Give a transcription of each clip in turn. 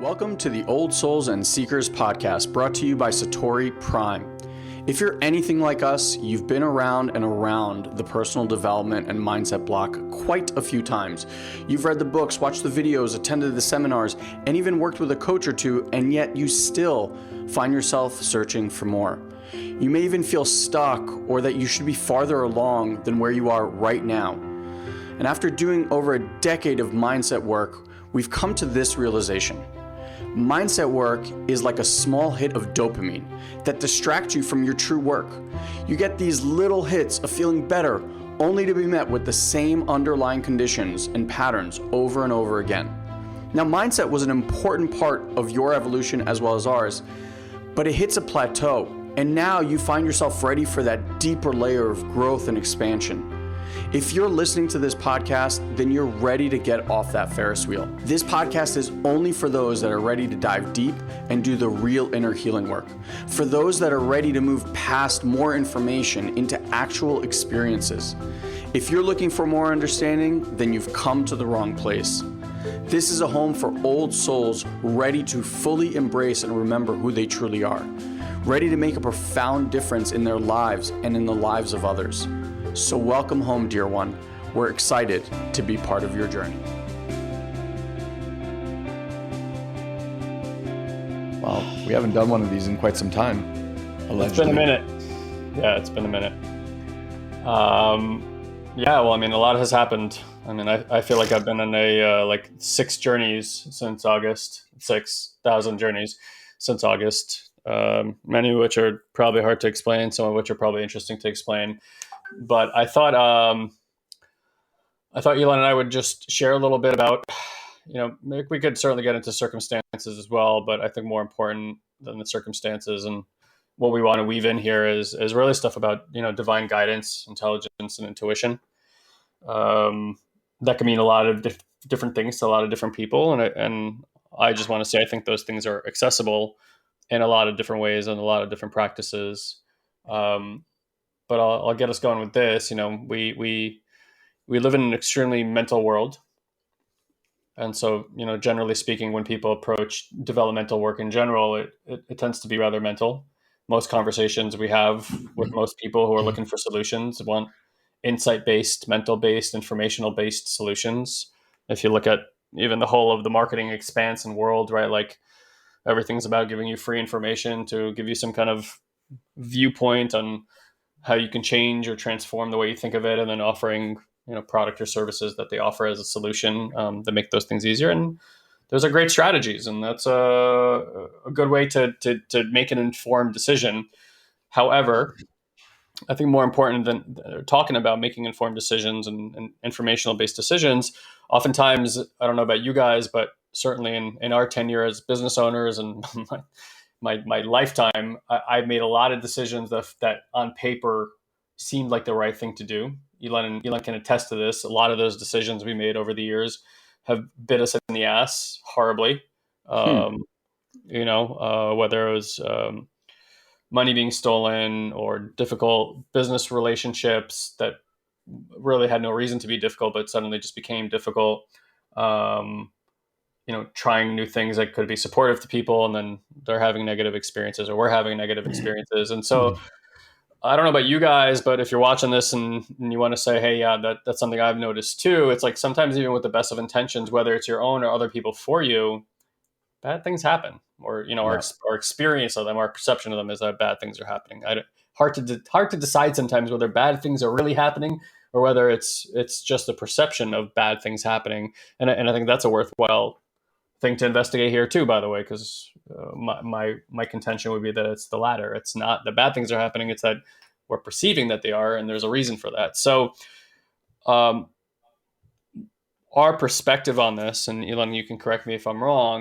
Welcome to the Old Souls and Seekers podcast, brought to you by Satori Prime. If you're anything like us, you've been around and around the personal development and mindset block quite a few times. You've read the books, watched the videos, attended the seminars, and even worked with a coach or two, and yet you still find yourself searching for more. You may even feel stuck or that you should be farther along than where you are right now. And after doing over a decade of mindset work, we've come to this realization. Mindset work is like a small hit of dopamine that distracts you from your true work. You get these little hits of feeling better, only to be met with the same underlying conditions and patterns over and over again. Now, mindset was an important part of your evolution as well as ours, but it hits a plateau, and now you find yourself ready for that deeper layer of growth and expansion. If you're listening to this podcast, then you're ready to get off that Ferris wheel. This podcast is only for those that are ready to dive deep and do the real inner healing work. For those that are ready to move past more information into actual experiences. If you're looking for more understanding, then you've come to the wrong place. This is a home for old souls ready to fully embrace and remember who they truly are. Ready to make a profound difference in their lives and in the lives of others. So welcome home, dear one. We're excited to be part of your journey. Wow, we haven't done one of these in quite some time. Allegedly. It's been a minute. Yeah, it's been a minute. A lot has happened. I feel like I've been on a 6 journeys since August, 6,000 journeys since August. Many of which are probably hard to explain, some of which are probably interesting to explain. But I thought Elon and I would just share a little bit about, we could certainly get into circumstances as well, but I think more important than the circumstances and what we want to weave in here is really stuff about, divine guidance, intelligence, and intuition. That can mean a lot of different things to a lot of different people. And I just want to say, I think those things are accessible in a lot of different ways and a lot of different practices. But I'll get us going with this. We live in an extremely mental world. And so, generally speaking, when people approach developmental work in general, it tends to be rather mental. Most conversations we have with most people who are looking for solutions want insight-based, mental-based, informational-based solutions. If you look at even the whole of the marketing expanse and world, right? Like everything's about giving you free information to give you some kind of viewpoint on how you can change or transform the way you think of it, and then offering, product or services that they offer as a solution that make those things easier. And those are great strategies, and that's a good way to make an informed decision. However, I think more important than talking about making informed decisions and informational-based decisions, oftentimes, I don't know about you guys, but certainly in our tenure as business owners and my lifetime, I've made a lot of decisions that on paper seemed like the right thing to do. Elon can attest to this. A lot of those decisions we made over the years have bit us in the ass horribly. Whether it was money being stolen or difficult business relationships that really had no reason to be difficult, but suddenly just became difficult. Trying new things that could be supportive to people, and then they're having negative experiences, or we're having negative experiences. And so I don't know about you guys, but if you're watching this and you want to say, hey, yeah, that's something I've noticed too. It's like sometimes even with the best of intentions, whether it's your own or other people for you, bad things happen, or, our experience of them, our perception of them is that bad things are happening. Hard to decide sometimes whether bad things are really happening or whether it's just the perception of bad things happening. And I think that's a worthwhile thing to investigate here too, by the way, because my contention would be that it's the latter. It's not that bad things are happening. It's that we're perceiving that they are, and there's a reason for that. So our perspective on this, and Elon, you can correct me if I'm wrong,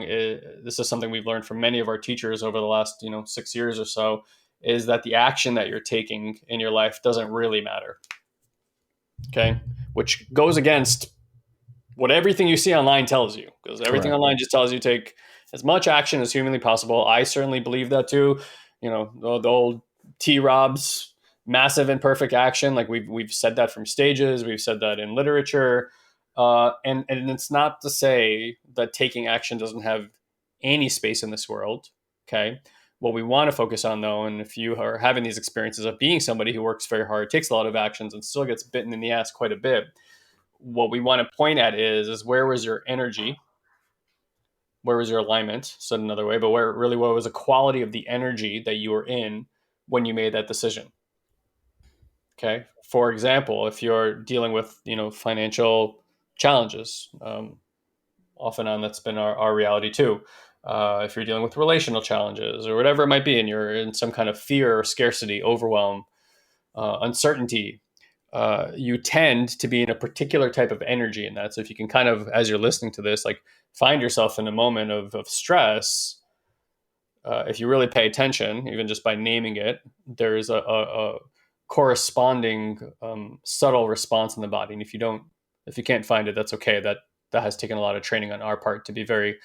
this is something we've learned from many of our teachers over the last 6 years or so, is that the action that you're taking in your life doesn't really matter. Okay, which goes against what everything you see online tells you, because everything online just tells you take as much action as humanly possible. I certainly believe that too. The old T-Rob's massive imperfect action. Like we've said that from stages. We've said that in literature. And it's not to say that taking action doesn't have any space in this world. Okay. What we want to focus on though, and if you are having these experiences of being somebody who works very hard, takes a lot of actions and still gets bitten in the ass quite a bit, what we want to point at is where was your energy? Where was your alignment? Said another way, but what was the quality of the energy that you were in when you made that decision? Okay. For example, if you're dealing with, financial challenges, off and on, that's been our reality too. If you're dealing with relational challenges or whatever it might be, and you're in some kind of fear or scarcity, overwhelm, uncertainty, you tend to be in a particular type of energy in that. So if you can kind of, as you're listening to this, like find yourself in a moment of stress, if you really pay attention, even just by naming it, there's a corresponding subtle response in the body. And if you can't find it, that's okay. That has taken a lot of training on our part to be very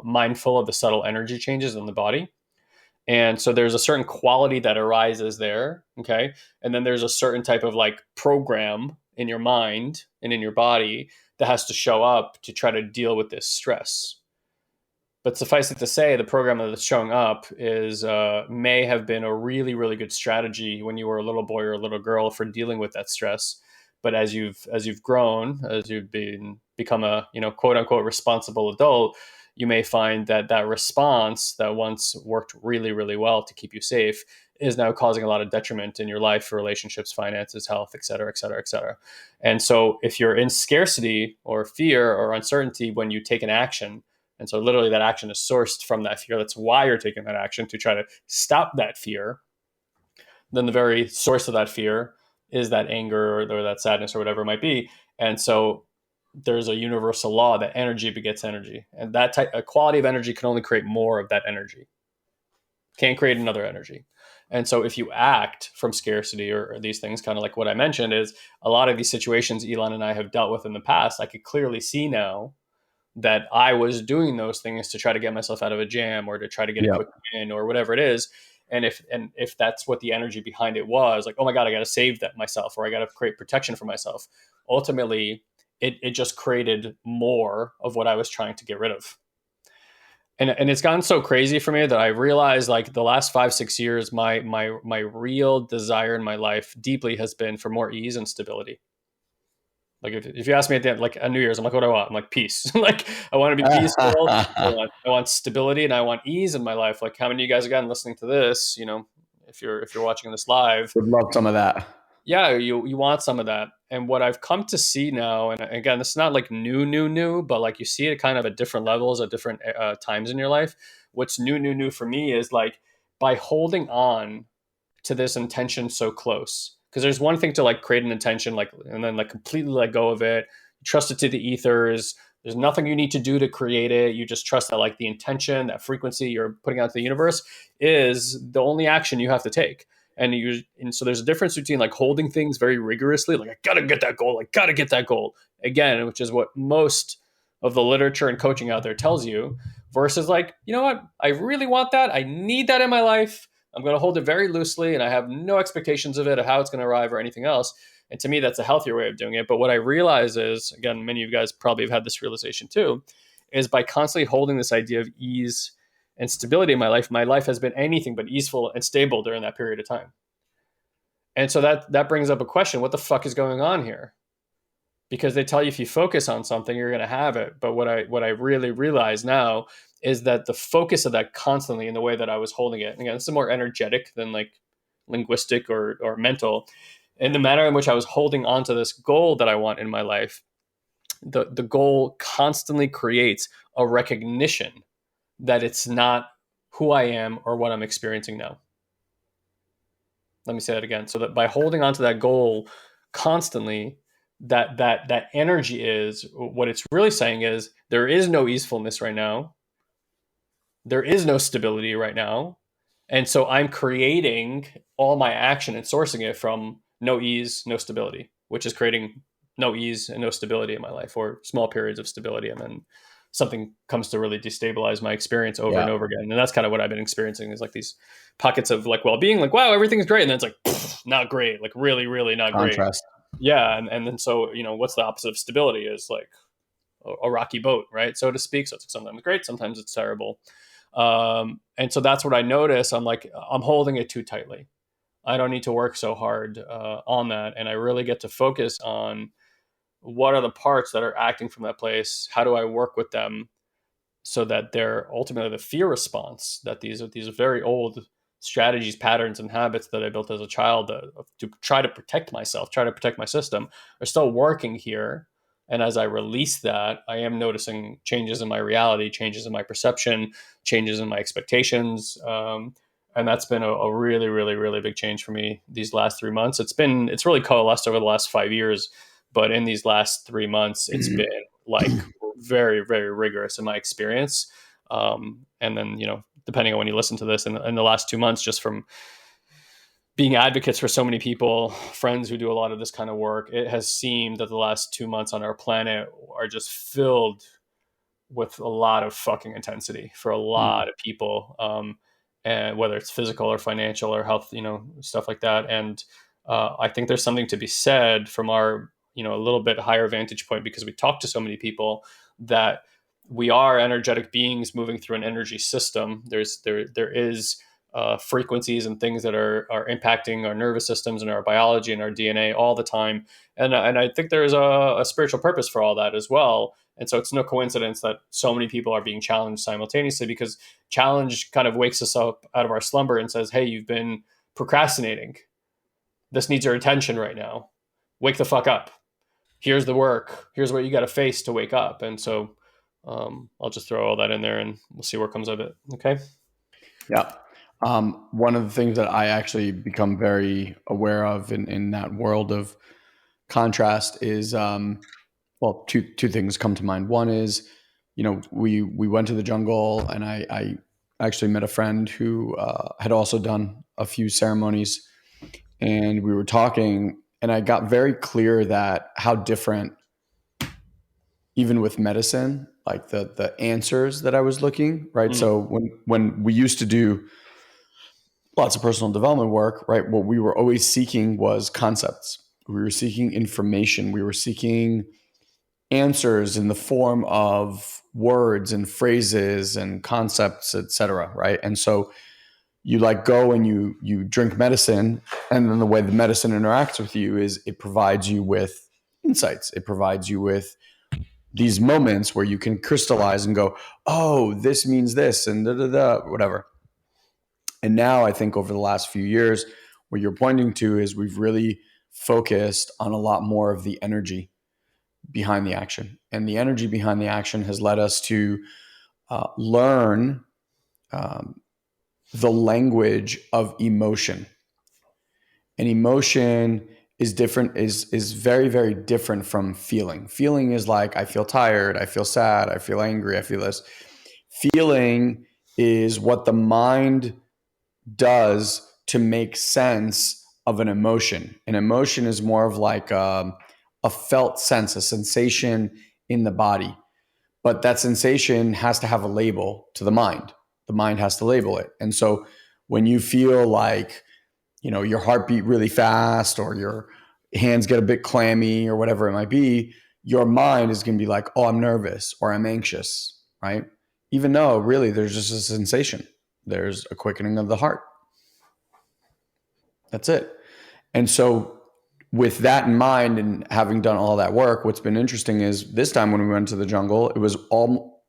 mindful of the subtle energy changes in the body. And so there's a certain quality that arises there. Okay. And then there's a certain type of like program in your mind and in your body that has to show up to try to deal with this stress. But suffice it to say, the program that's showing up may have been a really, really good strategy when you were a little boy or a little girl for dealing with that stress. But as you've grown, as you've become a quote unquote responsible adult, you may find that response that once worked really, really well to keep you safe is now causing a lot of detriment in your life, relationships, finances, health, et cetera, et cetera, et cetera. And so if you're in scarcity or fear or uncertainty when you take an action, and so literally that action is sourced from that fear, that's why you're taking that action, to try to stop that fear, then the very source of that fear is that anger or that sadness or whatever it might be. And so there's a universal law that energy begets energy, and a quality of energy can only create more of that energy, can't create another energy. And so if you act from scarcity or these things, kind of like what I mentioned, is a lot of these situations Elon and I have dealt with in the past, I could clearly see now that I was doing those things to try to get myself out of a jam or to try to get a quick win or whatever it is. And if that's what the energy behind it was, like, oh my God, I got to save that myself, or I got to create protection for myself. Ultimately, it just created more of what I was trying to get rid of. And it's gotten so crazy for me that I realized, like, the last 5-6 years, my real desire in my life deeply has been for more ease and stability. Like if you ask me at the end, like on New Year's, I'm like, what do I want? I'm like, peace. Like I want to be peaceful. I want stability, and I want ease in my life. Like how many of you guys, again, listening to this, if you're watching this live, would love some of that. Yeah, you want some of that. And what I've come to see now, and again, it's not like new, but like you see it kind of at different levels at different times in your life. What's new for me is like by holding on to this intention so close. Because there's one thing to like create an intention, like, and then like completely let go of it, trust it to the ethers. There's nothing you need to do to create it. You just trust that like the intention, that frequency you're putting out to the universe is the only action you have to take. And so there's a difference between like holding things very rigorously, like I gotta get that goal, again, which is what most of the literature and coaching out there tells you, versus like, you know what, I really want that, I need that in my life, I'm going to hold it very loosely, and I have no expectations of it, of how it's going to arrive or anything else. And to me, that's a healthier way of doing it. But what I realize is, again, many of you guys probably have had this realization too, is by constantly holding this idea of ease and stability in my life has been anything but easeful and stable during that period of time. And so that brings up a question: what the fuck is going on here? Because they tell you if you focus on something, you're going to have it. But what I really realize now is that the focus of that constantly in the way that I was holding it, and again, it's more energetic than like linguistic or mental, in the manner in which I was holding on to this goal that I want in my life, the goal constantly creates a recognition that it's not who I am or what I'm experiencing now. Let me say that again. So that by holding on to that goal constantly, that energy is what it's really saying is there is no easefulness right now. There is no stability right now. And so I'm creating all my action and sourcing it from no ease, no stability, which is creating no ease and no stability in my life, or small periods of stability. And then something comes to really destabilize my experience over and over again. And that's kind of what I've been experiencing, is like these pockets of like well-being, like, wow, everything's great. And then it's like, not great, like really, really not Contrast. great. Yeah. And then so, what's the opposite of stability is like a rocky boat, right, so to speak. So it's sometimes great, sometimes it's terrible. And so that's what I notice. I'm like, I'm holding it too tightly. I don't need to work so hard on that, and I really get to focus on what are the parts that are acting from that place. How do I work with them so that they're ultimately the fear response, that these very old strategies, patterns, and habits that I built as a child to try to protect myself, try to protect my system, are still working here. And as I release that, I am noticing changes in my reality, changes in my perception, changes in my expectations. And that's been a really, really, really big change for me these last 3 months. It's really coalesced over the last 5 years, but in these last 3 months, it's been like very, very rigorous in my experience. And then, depending on when you listen to this, in the last 2 months, just from being advocates for so many people, friends who do a lot of this kind of work, it has seemed that the last 2 months on our planet are just filled with a lot of fucking intensity for a lot of people. And whether it's physical or financial or health, stuff like that. And I think there's something to be said from our, a little bit higher vantage point, because we talk to so many people, that we are energetic beings moving through an energy system. There is frequencies and things that are impacting our nervous systems and our biology and our DNA all the time. And I think there is a spiritual purpose for all that as well. And so it's no coincidence that so many people are being challenged simultaneously, because challenge kind of wakes us up out of our slumber and says, hey, you've been procrastinating. This needs your attention right now. Wake the fuck up. Here's the work. Here's what you got to face to wake up. And so I'll just throw all that in there and we'll see what comes of it. Okay. Yeah. One of the things that I actually become very aware of in that world of contrast is, two things come to mind. One is, we went to the jungle, and I actually met a friend who had also done a few ceremonies, and we were talking, and I got very clear that how different, even with medicine, like the answers that I was looking, right? So when we used to do lots of personal development work, right, what we were always seeking was concepts. We were seeking information. We were seeking answers in the form of words and phrases and concepts, etc. Right. And so you go and you drink medicine, and then the way the medicine interacts with you is it provides you with insights. It provides you with these moments where you can crystallize and go, oh, this means this, and whatever. And now I think over the last few years, what you're pointing to is we've really focused on a lot more of the energy behind the action. And the energy behind the action has led us to learn the language of emotion. And emotion is different, is very, very different from feeling. Feeling is like, I feel tired, I feel sad, I feel angry, I feel this. Feeling is what the mind does to make sense of an emotion. An emotion is more of like a felt sense, a sensation in the body. But that sensation has to have a label to the mind. The mind has to label it. And so when you feel like, your heartbeat really fast, or your hands get a bit clammy, or whatever it might be, your mind is going to be like, oh, I'm nervous, or I'm anxious, right? Even though really there's just a sensation. There's a quickening of the heart. That's it. And so with that in mind, and having done all that work, what's been interesting is this time when we went to the jungle, it was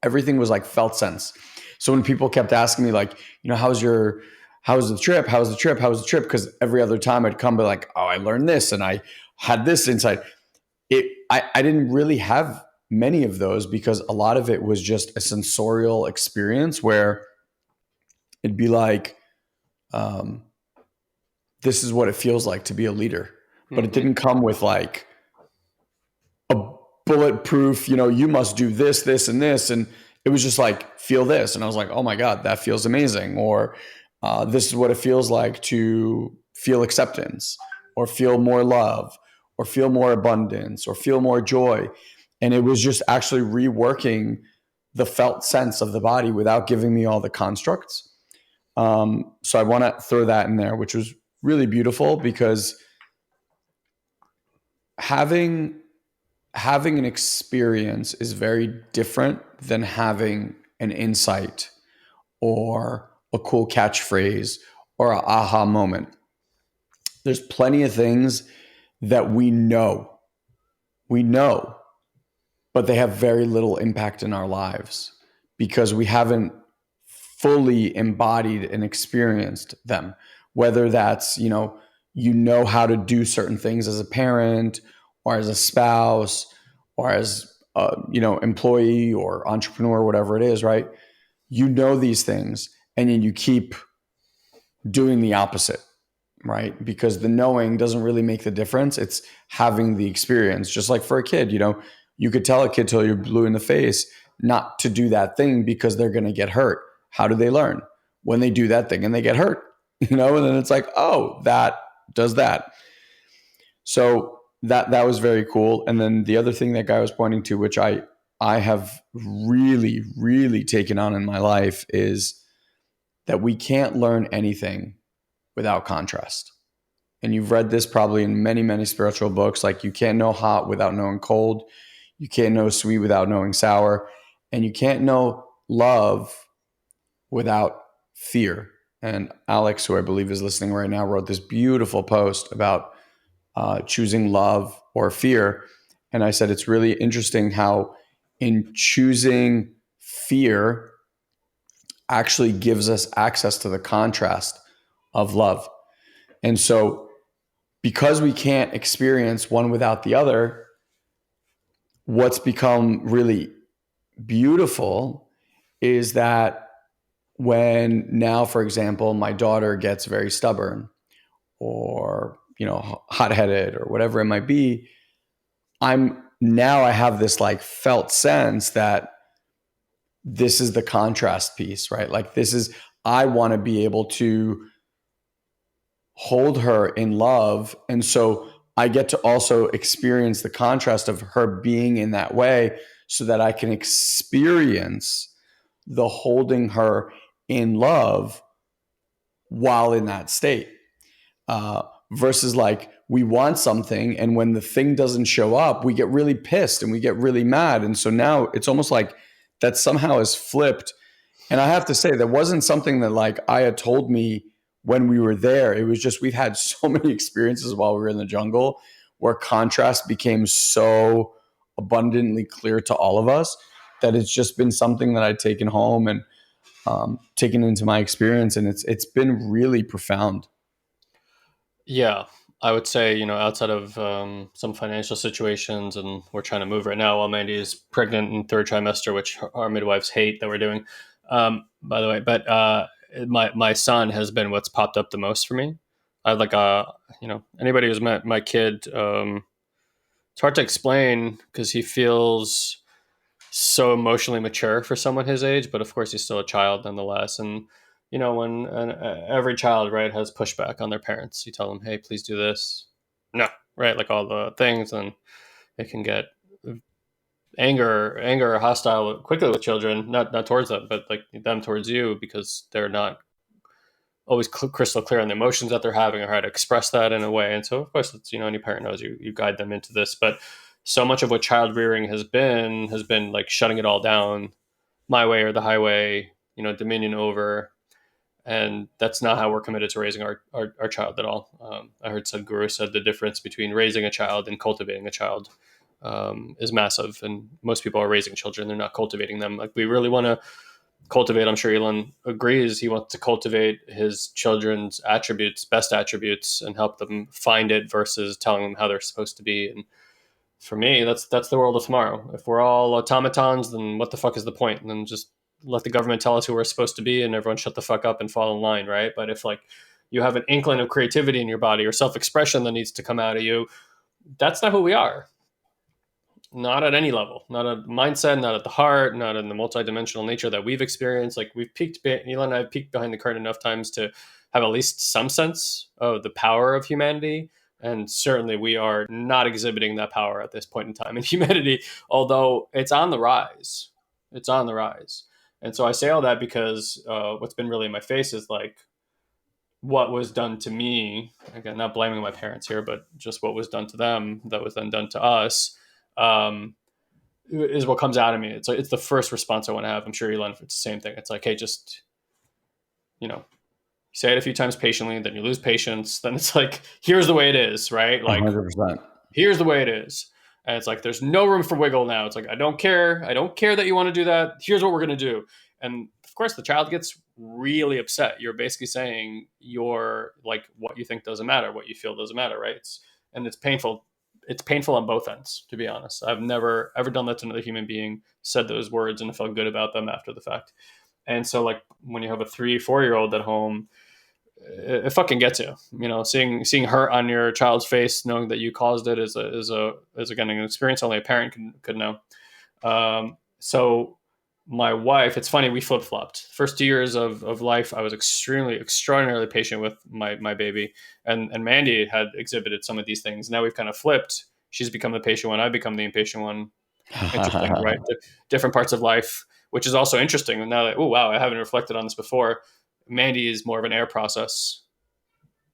everything was like felt sense. So when people kept asking me like, how was the trip? How was the trip? How was the trip? Because every other time I'd come be like, oh, I learned this and I had this insight. I didn't really have many of those, because a lot of it was just a sensorial experience where it'd be like, this is what it feels like to be a leader. But it didn't come with like a bulletproof, you must do this, this, and this. And it was just like, feel this. And I was like, oh my God, that feels amazing. Or this is what it feels like to feel acceptance, or feel more love, or feel more abundance, or feel more joy. And it was just actually reworking the felt sense of the body without giving me all the constructs. So I want to throw that in there, which was really beautiful, because having having an experience is very different than having an insight or a cool catchphrase or a aha moment. There's plenty of things that we know, but they have very little impact in our lives because we haven't fully embodied and experienced them. Whether that's, you know how to do certain things as a parent or as a spouse or as a, employee or entrepreneur, whatever it is, right? You know these things and then you keep doing the opposite, right? Because the knowing doesn't really make the difference. It's having the experience. Just like for a kid, you could tell a kid till you're blue in the face not to do that thing because they're going to get hurt. How do they learn? When they do that thing and they get hurt, and then it's like, oh, that does that. So that was very cool. And then the other thing that guy was pointing to, which I have really, really taken on in my life, is that we can't learn anything without contrast. And you've read this probably in many, many spiritual books. Like, you can't know hot without knowing cold. You can't know sweet without knowing sour. And you can't know love without fear. And Alex, who I believe is listening right now, wrote this beautiful post about choosing love or fear. And I said, it's really interesting how in choosing fear actually gives us access to the contrast of love. And so, because we can't experience one without the other, what's become really beautiful is that when now, for example, my daughter gets very stubborn or, hot-headed or whatever it might be, I have this like felt sense that this is the contrast piece, right? Like, I want to be able to hold her in love. And so I get to also experience the contrast of her being in that way so that I can experience the holding her in love while in that state. Versus like, we want something, and when the thing doesn't show up, we get really pissed and we get really mad. And so now it's almost like that somehow is flipped. And I have to say, that wasn't something that like Aya told me when we were there. It was just, we've had so many experiences while we were in the jungle where contrast became so abundantly clear to all of us that it's just been something that I'd taken home and taken into my experience. And it's been really profound. Yeah, I would say, outside of some financial situations, and we're trying to move right now while Mandy is pregnant in third trimester, which our midwives hate that we're doing, by the way. But my son has been what's popped up the most for me. I like, anybody who's met my kid, it's hard to explain because he feels so emotionally mature for someone his age, but of course he's still a child nonetheless. And when every child, right, has pushback on their parents, you tell them, "Hey, please do this." No, right, like all the things, and it can get anger or hostile quickly with children, not towards them, but like them towards you, because they're not always crystal clear on the emotions that they're having or how to express that in a way. And so, of course, it's, any parent knows you guide them into this, but so much of what child rearing has been like shutting it all down, my way or the highway, dominion over. And that's not how we're committed to raising our child at all. I heard Sadhguru said the difference between raising a child and cultivating a child is massive. And most people are raising children, they're not cultivating them. Like, we really want to cultivate, I'm sure Elon agrees, he wants to cultivate his children's attributes, best attributes, and help them find it versus telling them how they're supposed to be. And for me, that's the world of tomorrow. If we're all automatons, then what the fuck is the point? And then just let the government tell us who we're supposed to be, and everyone shut the fuck up and fall in line, right? But if like you have an inkling of creativity in your body or self-expression that needs to come out of you, that's not who we are. Not at any level, not at mindset, not at the heart, not in the multidimensional nature that we've experienced. Like, we've peeked, Elon and I have peeked behind the curtain enough times to have at least some sense of the power of humanity. And certainly we are not exhibiting that power at this point in time in humanity, although it's on the rise. It's on the rise. And so I say all that because what's been really in my face is like what was done to me. Again, not blaming my parents here, but just what was done to them that was then done to us. is what comes out of me. It's like, it's the first response I want to have. I'm sure Elon, it's the same thing. It's like, hey, just, say it a few times patiently, then you lose patience. Then it's like, here's the way it is, right? Like, 100%. here's the way it is. And it's like, there's no room for wiggle now. It's like, I don't care. I don't care that you want to do that. Here's what we're going to do. And of course, the child gets really upset. You're basically saying what you think doesn't matter, what you feel doesn't matter, right? It's painful. It's painful on both ends, to be honest. I've never ever done that to another human being, said those words and felt good about them after the fact. And so, like, when you have a 3-4 year old at home, it fucking gets you. Seeing hurt on your child's face, knowing that you caused it, is again an experience only a parent could know. So my wife, it's funny, we flip flopped. First 2 years of life, I was extraordinarily patient with my baby, and Mandy had exhibited some of these things. Now we've kind of flipped. She's become the patient one. I've become the impatient one. Interesting, right? Different parts of life, which is also interesting. And now that, oh wow, I haven't reflected on this before. Mandy is more of an air process.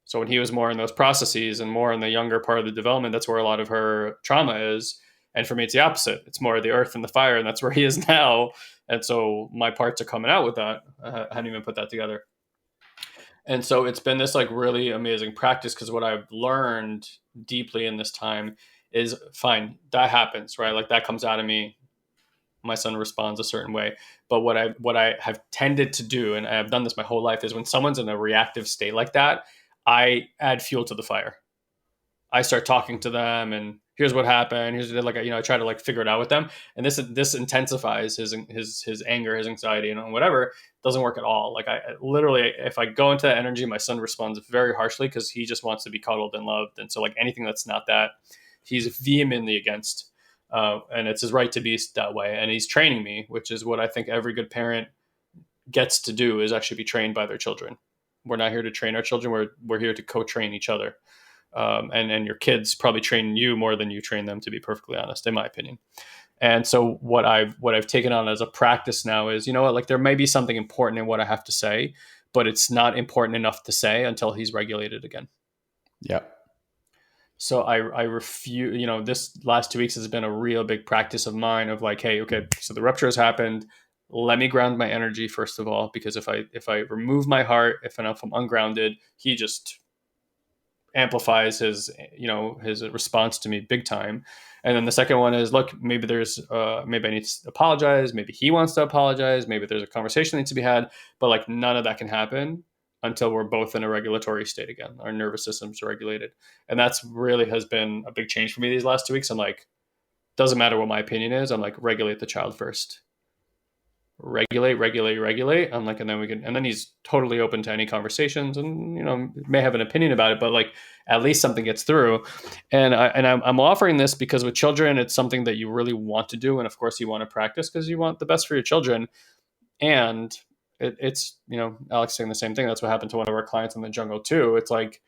So when he was more in those processes and more in the younger part of the development, that's where a lot of her trauma is. And for me, it's the opposite. It's more of the earth and the fire, and that's where he is now. And so my parts are coming out with that. I hadn't even put that together. And so it's been this like really amazing practice, because what I've learned deeply in this time is, fine, that happens, right? Like, that comes out of me. My son responds a certain way. But what I have tended to do, and I've done this my whole life, is when someone's in a reactive state like that, I add fuel to the fire. I start talking to them, and here's what happened. Here's like, I try to like figure it out with them, and this intensifies his anger, his anxiety, and whatever. It doesn't work at all. Like, I literally, if I go into that energy, my son responds very harshly, because he just wants to be cuddled and loved, and so like anything that's not that, he's vehemently against. And it's his right to be that way. And he's training me, which is what I think every good parent gets to do, is actually be trained by their children. We're not here to train our children. We're here to co-train each other. And your kids probably train you more than you train them, to be perfectly honest, in my opinion. And so what I've taken on as a practice now is, like, there may be something important in what I have to say, but it's not important enough to say until he's regulated again. Yeah. So I refuse, this last 2 weeks has been a real big practice of mine of like, hey, okay, so the rupture has happened. Let me ground my energy first of all, because if I remove my heart, if I'm ungrounded, he just amplifies his response to me big time. And then the second one is, look, maybe maybe I need to apologize. Maybe he wants to apologize. Maybe there's a conversation that needs to be had, but like none of that can happen until we're both in a regulatory state again. Our nervous system's regulated. And that's really has been a big change for me these last 2 weeks. I'm like, doesn't matter what my opinion is. I'm like, regulate the child first. Regulate. I'm like, and then he's totally open to any conversations, and may have an opinion about it, but like at least something gets through. And I'm offering this because with children, it's something that you really want to do, and of course you want to practice because you want the best for your children. And it's Alex saying the same thing. That's what happened to one of our clients in the jungle too. It's like,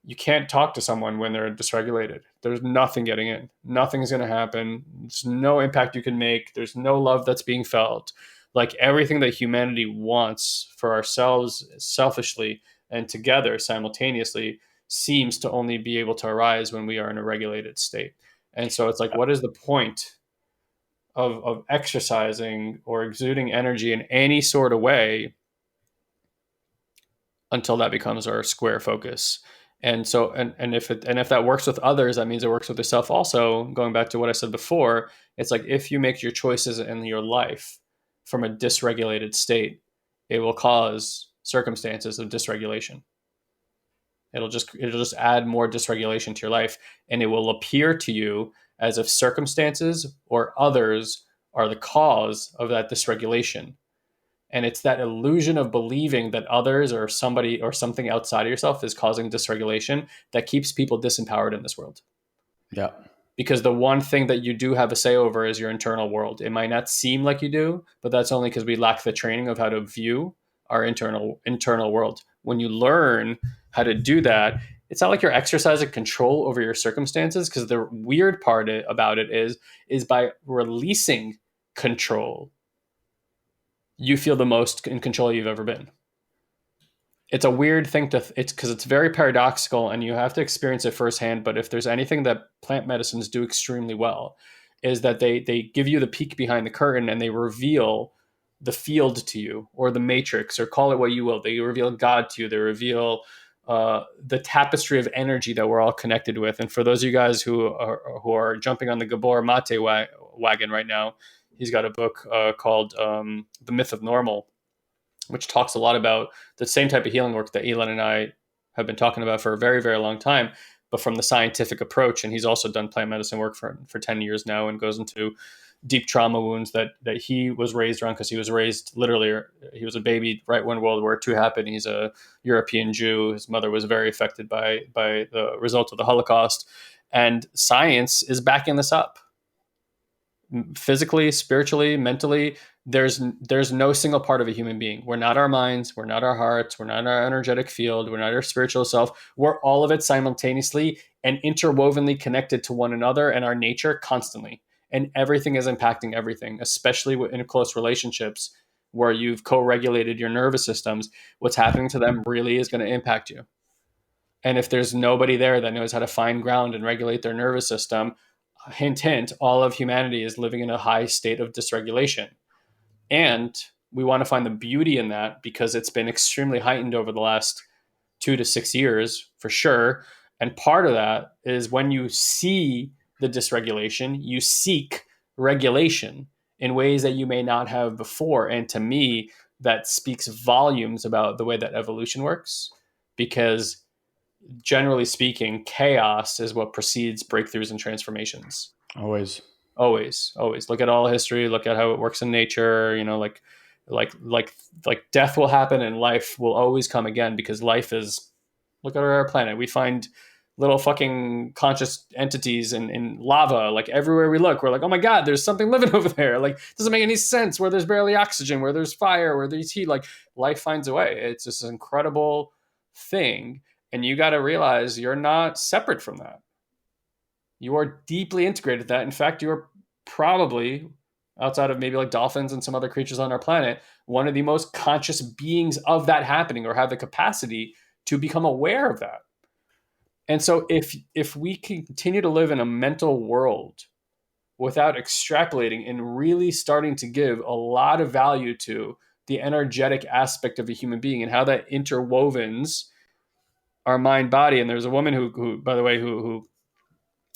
you can't talk to someone when they're dysregulated. There's nothing getting in. Nothing's going to happen. There's no impact you can make. There's no love that's being felt. Like, everything that humanity wants for ourselves selfishly and together simultaneously seems to only be able to arise when we are in a regulated state. And so it's like, what is the point of exercising or exuding energy in any sort of way until that becomes our square focus? And so, and if that works with others, that means it works with yourself also. Going back to what I said before, it's like, if you make your choices in your life from a dysregulated state, it will cause circumstances of dysregulation. It'll just add more dysregulation to your life, and it will appear to you as if circumstances or others are the cause of that dysregulation. And it's that illusion of believing that others or somebody or something outside of yourself is causing dysregulation that keeps people disempowered in this world. Yeah. Because the one thing that you do have a say over is your internal world. It might not seem like you do, but that's only because we lack the training of how to view our internal world. When you learn how to do that, it's not like you're exercising control over your circumstances, because the weird part about it is by releasing control, you feel the most in control you've ever been. it's a weird thing it's because it's very paradoxical and you have to experience it firsthand. But if there's anything that plant medicines do extremely well, is that they give you the peek behind the curtain and they reveal the field to you, or the matrix, or call it what you will. They reveal God to you. They reveal the tapestry of energy that we're all connected with. And for those of you guys who are jumping on the Gabor Mate wagon right now, he's got a book called The Myth of Normal, which talks a lot about the same type of healing work that Elon and I have been talking about for a very, very long time, but from the scientific approach. And he's also done plant medicine work for 10 years now, and goes into deep trauma wounds that he was raised around, because he was raised literally, he was a baby right when World War II happened. He's a European Jew. His mother was very affected by the result of the Holocaust. And science is backing this up. Physically, spiritually, mentally, there's no single part of a human being. We're not our minds, we're not our hearts, we're not our energetic field, we're not our spiritual self. We're all of it simultaneously and interwovenly connected to one another and our nature constantly. And everything is impacting everything, especially in close relationships where you've co-regulated your nervous systems. What's happening to them really is going to impact you. And if there's nobody there that knows how to find ground and regulate their nervous system, hint, hint, all of humanity is living in a high state of dysregulation. And we want to find the beauty in that, because it's been extremely heightened over the last 2 to 6 years, for sure. And part of that is when you see the dysregulation, you seek regulation in ways that you may not have before. And to me, that speaks volumes about the way that evolution works, because generally speaking, chaos is what precedes breakthroughs and transformations. Always. Always look at all history, look at how it works in nature. Like death will happen and life will always come again, because life is, look at our planet. We find little fucking conscious entities in lava, like everywhere we look. We're like, oh my God, there's something living over there. Like, doesn't make any sense, where there's barely oxygen, where there's fire, where there's heat. Like, life finds a way. It's this incredible thing. And you got to realize you're not separate from that. You are deeply integrated with that. In fact, you are probably, outside of maybe like dolphins and some other creatures on our planet, one of the most conscious beings of that happening, or have the capacity to become aware of that. And so if we continue to live in a mental world without extrapolating and really starting to give a lot of value to the energetic aspect of a human being and how that interwovens our mind body. And there's a woman who by the way, who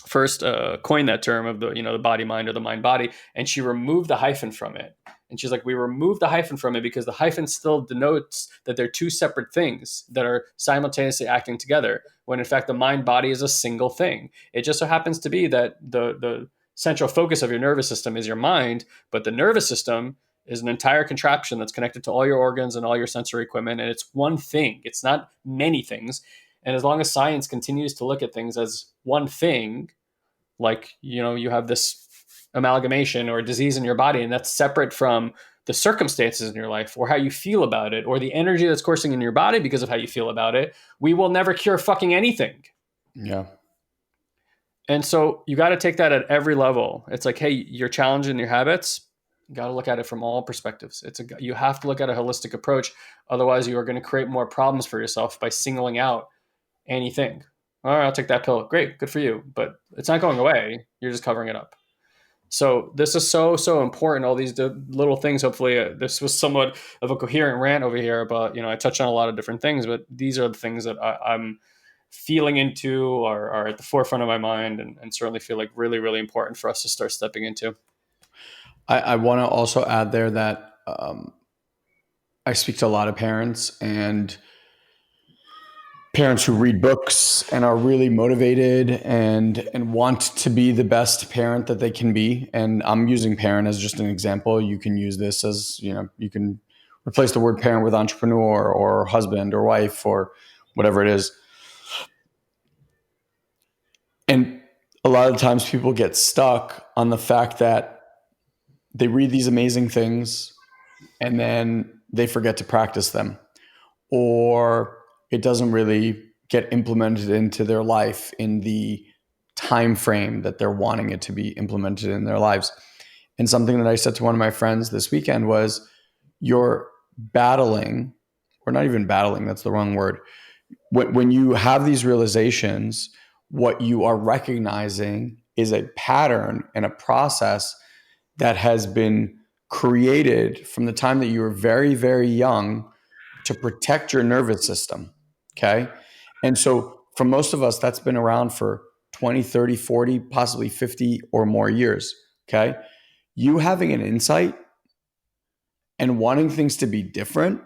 first coined that term of the body mind, or the mind body, and she removed the hyphen from it. And she's like, we removed the hyphen from it because the hyphen still denotes that they're two separate things that are simultaneously acting together, when in fact the mind body is a single thing. It just so happens to be that the central focus of your nervous system is your mind, but the nervous system is an entire contraption that's connected to all your organs and all your sensory equipment, and it's one thing. It's not many things. And as long as science continues to look at things as one thing, like, you have this amalgamation or disease in your body, and that's separate from the circumstances in your life, or how you feel about it, or the energy that's coursing in your body because of how you feel about it, we will never cure fucking anything. Yeah. And so you got to take that at every level. It's like, hey, you're challenging your habits. You got to look at it from all perspectives. You have to look at a holistic approach. Otherwise, you are going to create more problems for yourself by singling out anything. All right, I'll take that pill. Great, good for you. But it's not going away. You're just covering it up. So this is so important. All these little things. Hopefully, this was somewhat of a coherent rant over here. But I touched on a lot of different things. But these are the things that I'm feeling into, or are at the forefront of my mind, and certainly feel like really, really important for us to start stepping into. I want to also add there that I speak to a lot of parents, and parents who read books and are really motivated and want to be the best parent that they can be. And I'm using parent as just an example. You can use this as, you can replace the word parent with entrepreneur or husband or wife or whatever it is. And a lot of times people get stuck on the fact that they read these amazing things and then they forget to practice them, or it doesn't really get implemented into their life in the time frame that they're wanting it to be implemented in their lives. And something that I said to one of my friends this weekend was, you're battling or not even battling, that's the wrong word. When you have these realizations, what you are recognizing is a pattern and a process that has been created from the time that you were very, very young to protect your nervous system. Okay. And so for most of us, that's been around for 20, 30, 40, possibly 50 or more years. Okay. You having an insight and wanting things to be different,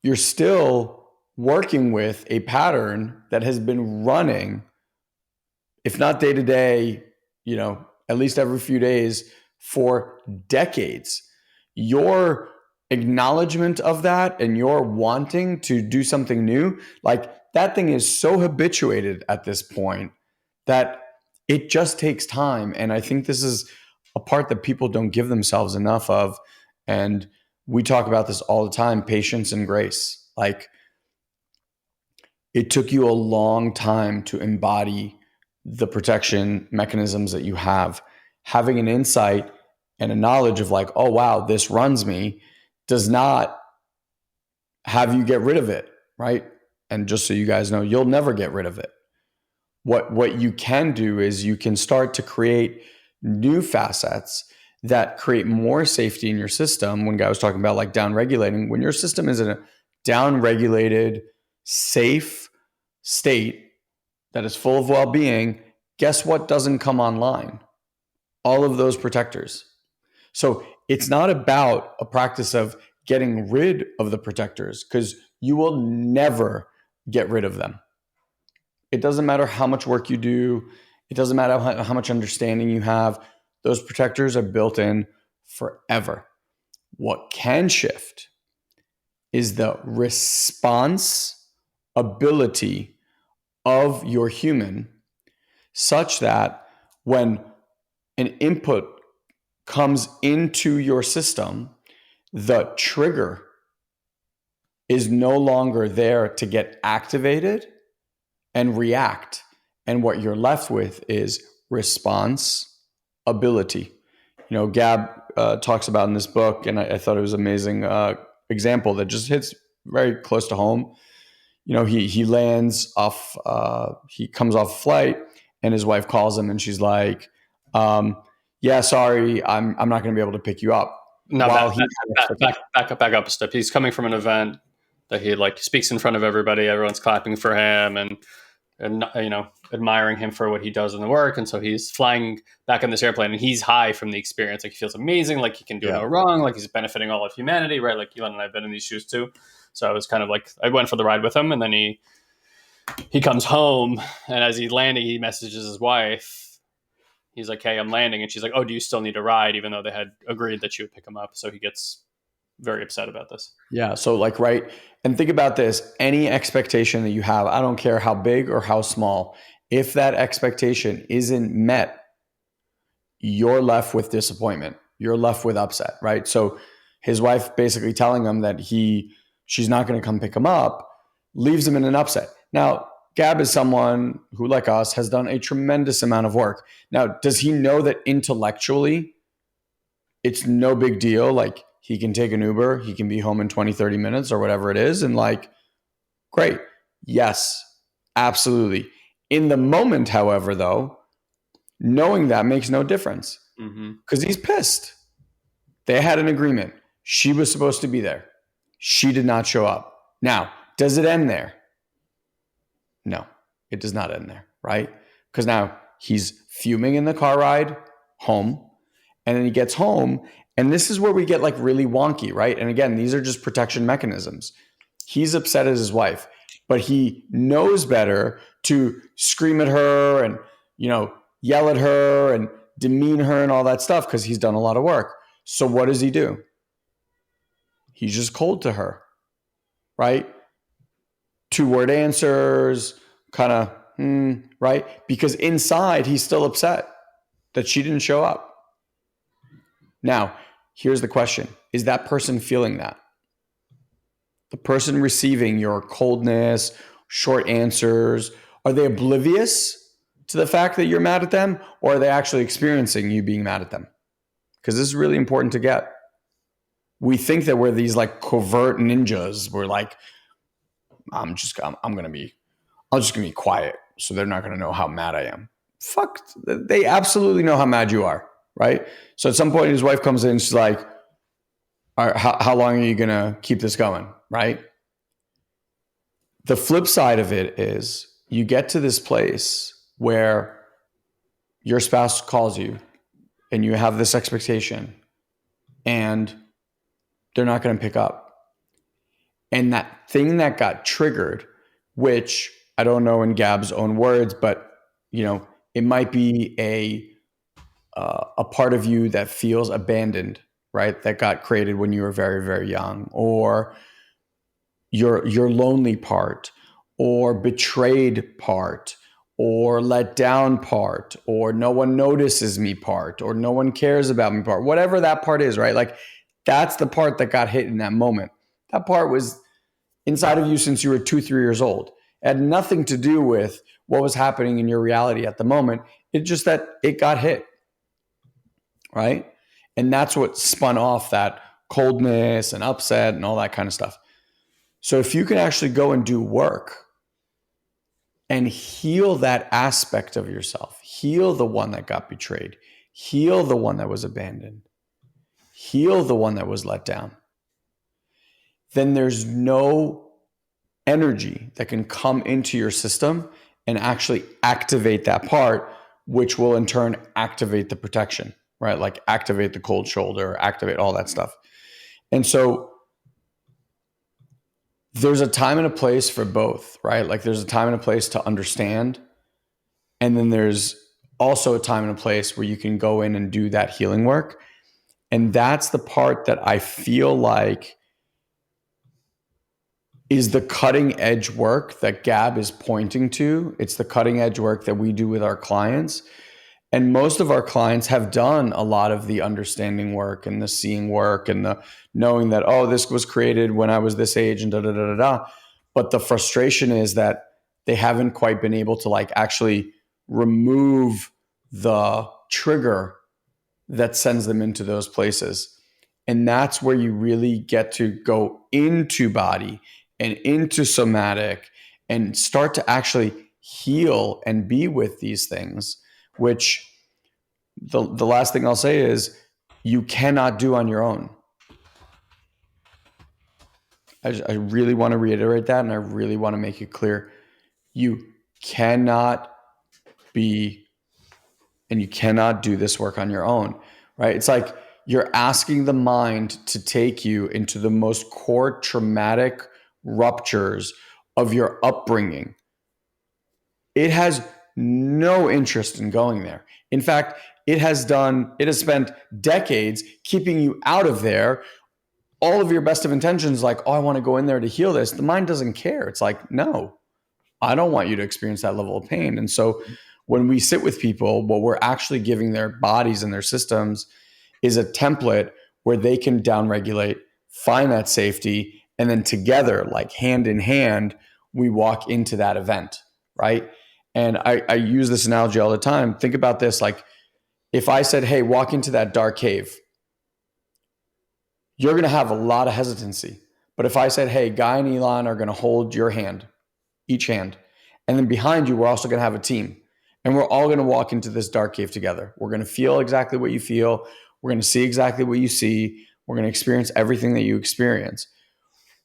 you're still working with a pattern that has been running, if not day to day, at least every few days for decades. Your acknowledgement of that and your wanting to do something new, like that thing is so habituated at this point that it just takes time. And I think this is a part that people don't give themselves enough of. And we talk about this all the time, patience and grace. Like, it took you a long time to embody the protection mechanisms that you have. Having an insight and a knowledge of like, oh, wow, this runs me, does not have you get rid of it, right? And just so you guys know, you'll never get rid of it. What you can do is you can start to create new facets that create more safety in your system. When Guy was talking about like down regulating, when your system is in a down regulated, safe state that is full of well-being, guess what doesn't come online? All of those protectors. So it's not about a practice of getting rid of the protectors, because you will never get rid of them. It doesn't matter how much work you do. It doesn't matter how much understanding you have. Those protectors are built in forever. What can shift is the response ability of your human, such that when an input comes into your system, the trigger is no longer there to get activated and react. And what you're left with is response ability. Gab talks about in this book, and I thought it was an amazing example that just hits very close to home. He lands off, he comes off a flight, and his wife calls him and she's like, yeah, sorry, I'm not going to be able to pick you up. No, While back up a step. He's coming from an event that he speaks in front of everybody. Everyone's clapping for him and admiring him for what he does in the work. And so he's flying back on this airplane, and he's high from the experience. Like, he feels amazing, like he can do no wrong, like he's benefiting all of humanity, right? Like, Elon and I've been in these shoes too. So I was kind of like, I went for the ride with him, and then he comes home, and as he's landing, he messages his wife. He's like, hey, I'm landing. And she's like, oh, do you still need a ride? Even though they had agreed that she would pick him up. So he gets very upset about this. Yeah. So right. And think about this. Any expectation that you have, I don't care how big or how small, if that expectation isn't met, you're left with disappointment. You're left with upset, right? So his wife basically telling him that she's not going to come pick him up leaves him in an upset. Now, Gab is someone who, like us, has done a tremendous amount of work. Now, does he know that intellectually it's no big deal? Like, he can take an Uber, he can be home in 20, 30 minutes or whatever it is. And great. Yes, absolutely. In the moment, however, though, knowing that makes no difference, because he's pissed. They had an agreement. She was supposed to be there. She did not show up. Now, does it end there? No, it does not end there, right? Because now he's fuming in the car ride home, and then he gets home, and this is where we get really wonky, right? And again, these are just protection mechanisms. He's upset at his wife, but he knows better to scream at her and, yell at her and demean her and all that stuff, because he's done a lot of work. So what does he do? He's just cold to her, right? 2-word answers, kind of, right? Because inside, he's still upset that she didn't show up. Now, here's the question. Is that person feeling that? The person receiving your coldness, short answers, are they oblivious to the fact that you're mad at them, or are they actually experiencing you being mad at them? Because this is really important to get. we think that we're these like covert ninjas. We're like, I'm just gonna be quiet, so they're not gonna know how mad I am. Fuck, they absolutely know how mad you are, right? So at some point, his wife comes in, and she's like, all right, how long are you gonna keep this going, right? The flip side of it is you get to this place where your spouse calls you and you have this expectation and they're not going to pick up. And that thing that got triggered, which I don't know in Gab's own words, but it might be a part of you that feels abandoned, right? That got created when you were very, very young, or your lonely part, or betrayed part, or let down part, or no one notices me part, or no one cares about me part, whatever that part is, right? Like that's the part that got hit in that moment. That part was inside of you since you were 2, 3 years old. It had nothing to do with what was happening in your reality at the moment. It's just that it got hit, right? And that's what spun off that coldness and upset and all that kind of stuff. So if you can actually go and do work and heal that aspect of yourself, heal the one that got betrayed, heal the one that was abandoned, heal the one that was let down, then there's no energy that can come into your system and actually activate that part, which will in turn activate the protection, right? Like activate the cold shoulder, activate all that stuff. And so there's a time and a place for both, right? Like there's a time and a place to understand. And then there's also a time and a place where you can go in and do that healing work. And that's the part that I feel like is the cutting edge work that Gab is pointing to. It's the cutting edge work that we do with our clients. And most of our clients have done a lot of the understanding work and the seeing work and the knowing that, oh, this was created when I was this age and da da da da da. But the frustration is that they haven't quite been able to like actually remove the trigger that sends them into those places. And that's where you really get to go into body and into somatic and start to actually heal and be with these things, which the last thing I'll say is you cannot do on your own. I really want to reiterate that, and I really want to make it clear. You cannot be and you cannot do this work on your own, right? It's like you're asking the mind to take you into the most core traumatic ruptures of your upbringing. It has no interest in going there. In fact, it has spent decades keeping you out of there. All of your best of intentions, like, oh, I want to go in there to heal this. The mind doesn't care. It's like, no, I don't want you to experience that level of pain. And so when we sit with people, what we're actually giving their bodies and their systems is a template where they can downregulate, find that safety, and then together, like hand in hand, we walk into that event, right? And I use this analogy all the time. Think about this. Like if I said, hey, walk into that dark cave, you're going to have a lot of hesitancy. But if I said, hey, Guy and Elon are going to hold your hand, each hand, and then behind you, we're also going to have a team. And we're all going to walk into this dark cave together. We're going to feel exactly what you feel. We're going to see exactly what you see. We're going to experience everything that you experience.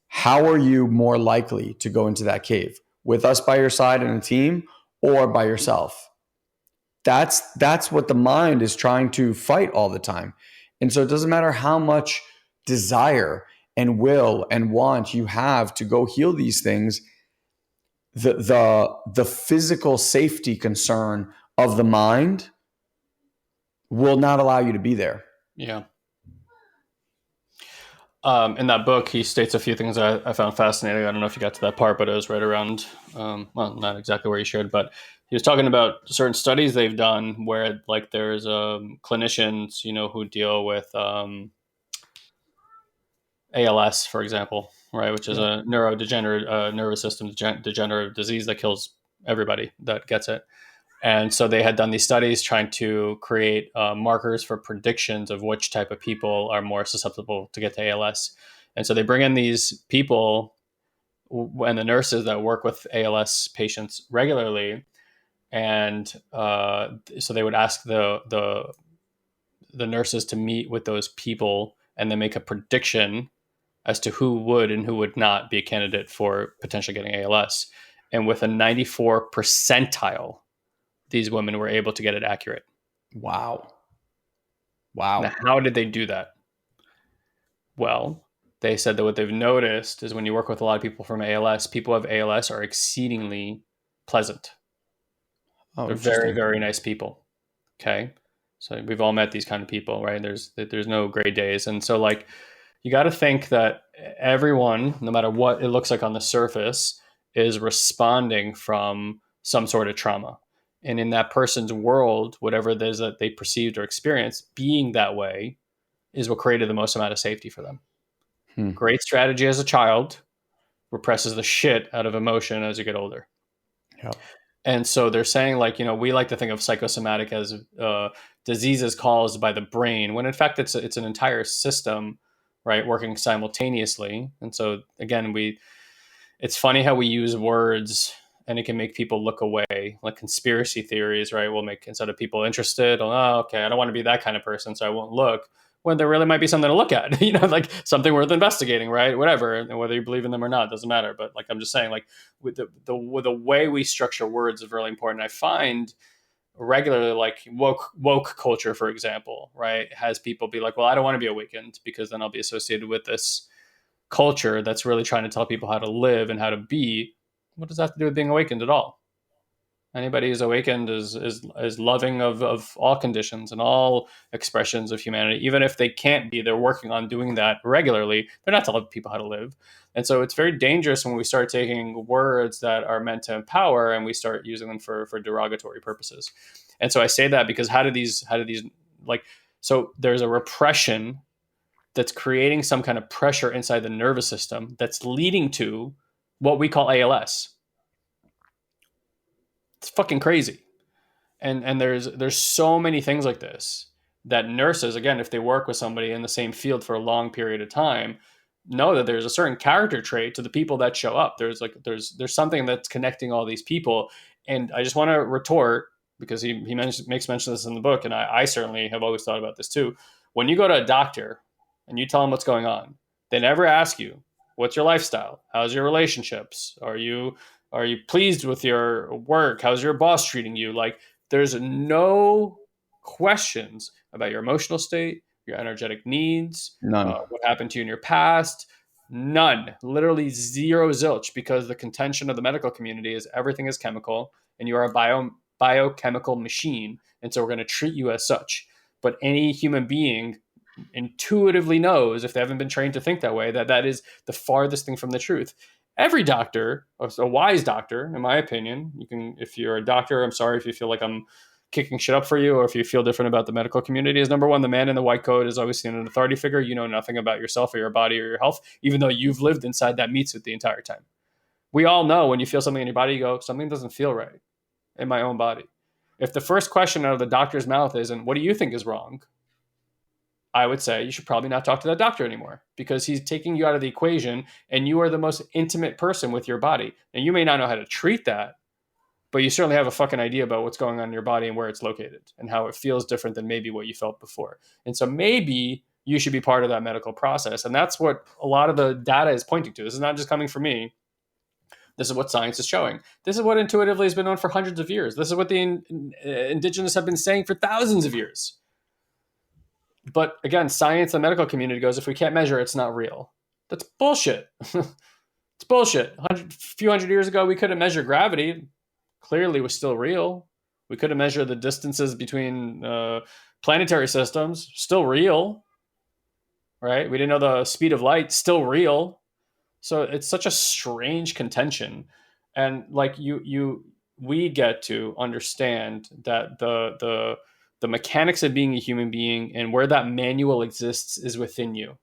How are you more likely to go into that cave? With us by your side in a team or by yourself? That's what the mind is trying to fight all the time. And so it doesn't matter how much desire and will and want you have to go heal these things. The physical safety concern of the mind will not allow you to be there. Yeah. In that book, he states a few things I found fascinating. I don't know if you got to that part, but it was right around, well, not exactly where you shared, but he was talking about certain studies they've done where like there's clinicians, who deal with ALS, for example, right, which is a neurodegenerative nervous system degenerative disease that kills everybody that gets it. And so they had done these studies trying to create markers for predictions of which type of people are more susceptible to get to ALS. And so they bring in these people and the nurses that work with ALS patients regularly, and so they would ask the nurses to meet with those people and then make a prediction as to who would and who would not be a candidate for potentially getting ALS. And with a 94 percentile, these women were able to get it accurate. Wow. Now, how did they do that? Well, they said that what they've noticed is when you work with a lot of people from ALS, people who have ALS are exceedingly pleasant. Oh, They're very, very nice people. Okay. So we've all met these kind of people, right? There's no gray days. And so like you got to think that everyone, no matter what it looks like on the surface, is responding from some sort of trauma. And in that person's world, whatever it is that they perceived or experienced, being that way is what created the most amount of safety for them. Great strategy as a child, represses the shit out of emotion as you get older. Yep. And so they're saying, like, we like to think of psychosomatic as diseases caused by the brain, when in fact it's an entire system, right, working simultaneously. And so again, it's funny how we use words and it can make people look away, like conspiracy theories, right? Will make, instead of people interested, oh, okay, I don't want to be that kind of person, so I won't look. When there really might be something to look at, like something worth investigating, right? Whatever, and whether you believe in them or not doesn't matter. But like I'm just saying, like with the way we structure words is really important. I find regularly, like woke culture, for example, right, has people be like, well, I don't want to be awakened because then I'll be associated with this culture that's really trying to tell people how to live and how to be. What does that have to do with being awakened at all? Anybody who's awakened is loving of all conditions and all expressions of humanity. Even if they can't be, they're working on doing that regularly. They're not telling people how to live. And so it's very dangerous when we start taking words that are meant to empower and we start using them for derogatory purposes. And so I say that because how do these like, so there's a repression that's creating some kind of pressure inside the nervous system that's leading to what we call ALS. It's fucking crazy. And there's so many things like this that nurses, again, if they work with somebody in the same field for a long period of time, know that there's a certain character trait to the people that show up. There's something that's connecting all these people. And I just want to retort, because he makes mention of this in the book, and I certainly have always thought about this too. When you go to a doctor and you tell them what's going on, they never ask you, what's your lifestyle? How's your relationships? Are you pleased with your work? How's your boss treating you? Like, there's no questions about your emotional state, your energetic needs, None. what happened to you in your past. None. Literally zero zilch, because the contention of the medical community is everything is chemical and you are a biochemical machine. And so we're going to treat you as such. But any human being intuitively knows, if they haven't been trained to think that way, that is the farthest thing from the truth. Every doctor, a wise doctor, in my opinion, you can, if you're a doctor, I'm sorry if you feel like I'm kicking shit up for you, or if you feel different about the medical community, is number one, the man in the white coat is always seen an authority figure. You know nothing about yourself or your body or your health, even though you've lived inside that meat suit the entire time. We all know when you feel something in your body, you go, something doesn't feel right in my own body. If the first question out of the doctor's mouth isn't, what do you think is wrong? I would say you should probably not talk to that doctor anymore, because he's taking you out of the equation and you are the most intimate person with your body. And you may not know how to treat that, but you certainly have a fucking idea about what's going on in your body and where it's located and how it feels different than maybe what you felt before. And so maybe you should be part of that medical process. And that's what a lot of the data is pointing to. This is not just coming from me. This is what science is showing. This is what intuitively has been known for hundreds of years. This is what the indigenous have been saying for thousands of years. But again, science and medical community goes, if we can't measure, it's not real. That's bullshit. It's bullshit. A few hundred years ago, we couldn't measure gravity. Clearly, it was still real. We couldn't measure the distances between planetary systems. Still real, right? We didn't know the speed of light. Still real. So it's such a strange contention, and like we get to understand that the mechanics of being a human being and where that manual exists is within you.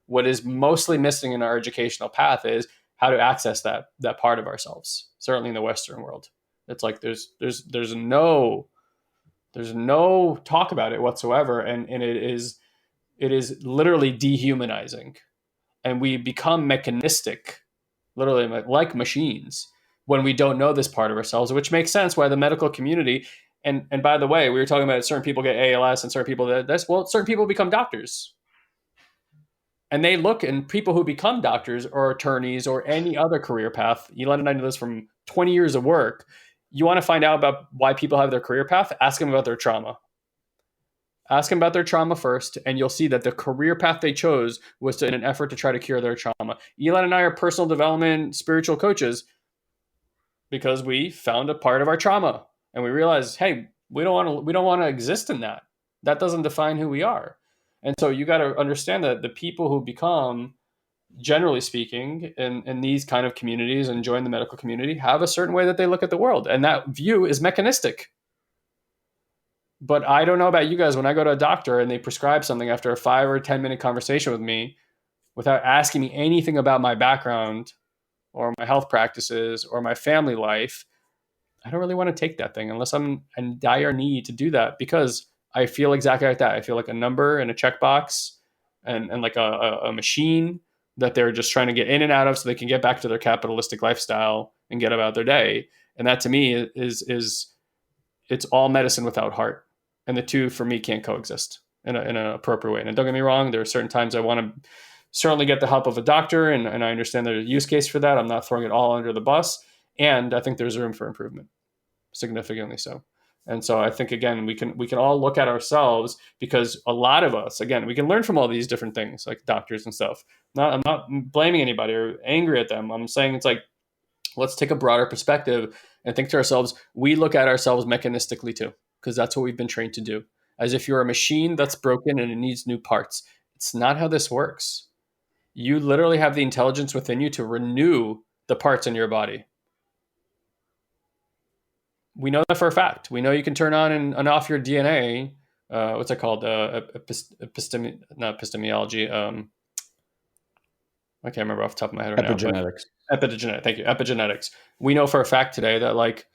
What is mostly missing in our educational path is how to access that part of ourselves, certainly in the Western world. It's like there's no talk about it whatsoever, and it is literally dehumanizing, and we become mechanistic, literally like machines, when we don't know this part of ourselves, which makes sense why the medical community. And by the way, we were talking about certain people get ALS and certain people that that's well, certain people become doctors, and they look, and people who become doctors or attorneys or any other career path. Elon and I know this from 20 years of work. You want to find out about why people have their career path? Ask them about their trauma. Ask them about their trauma first, and you'll see that the career path they chose was in an effort to try to cure their trauma. Elon and I are personal development, spiritual coaches because we found a part of our trauma, and we realized, hey, we don't want to exist in that. That doesn't define who we are. And so you got to understand that the people who become, generally speaking, in these kind of communities and join the medical community have a certain way that they look at the world, and that view is mechanistic. But I don't know about you guys. When I go to a doctor and they prescribe something after a 5 or 10 minute conversation with me without asking me anything about my background or my health practices or my family life, I don't really want to take that thing unless I'm in dire need to do that, because I feel exactly like that. I feel like a number and a checkbox, and like a machine that they're just trying to get in and out of so they can get back to their capitalistic lifestyle and get about their day. And that to me is it's all medicine without heart. And the two for me can't coexist in an appropriate way. And don't get me wrong, there are certain times I want to certainly get the help of a doctor, and I understand there's a use case for that. I'm not throwing it all under the bus. And I think there's room for improvement, significantly so. And so I think, again, we can all look at ourselves, because a lot of us, again, we can learn from all these different things like doctors and stuff. I'm not blaming anybody or angry at them. I'm saying it's like, let's take a broader perspective and think to ourselves, we look at ourselves mechanistically too, because that's what we've been trained to do. As if you're a machine that's broken and it needs new parts. It's not how this works. You literally have the intelligence within you to renew the parts in your body. We know that for a fact. We know you can turn on and off your DNA. What's it called? Not epistemology. I can't remember off the top of my head right Epigenetics. now. Epigenetic. Thank you. Epigenetics. We know for a fact today that like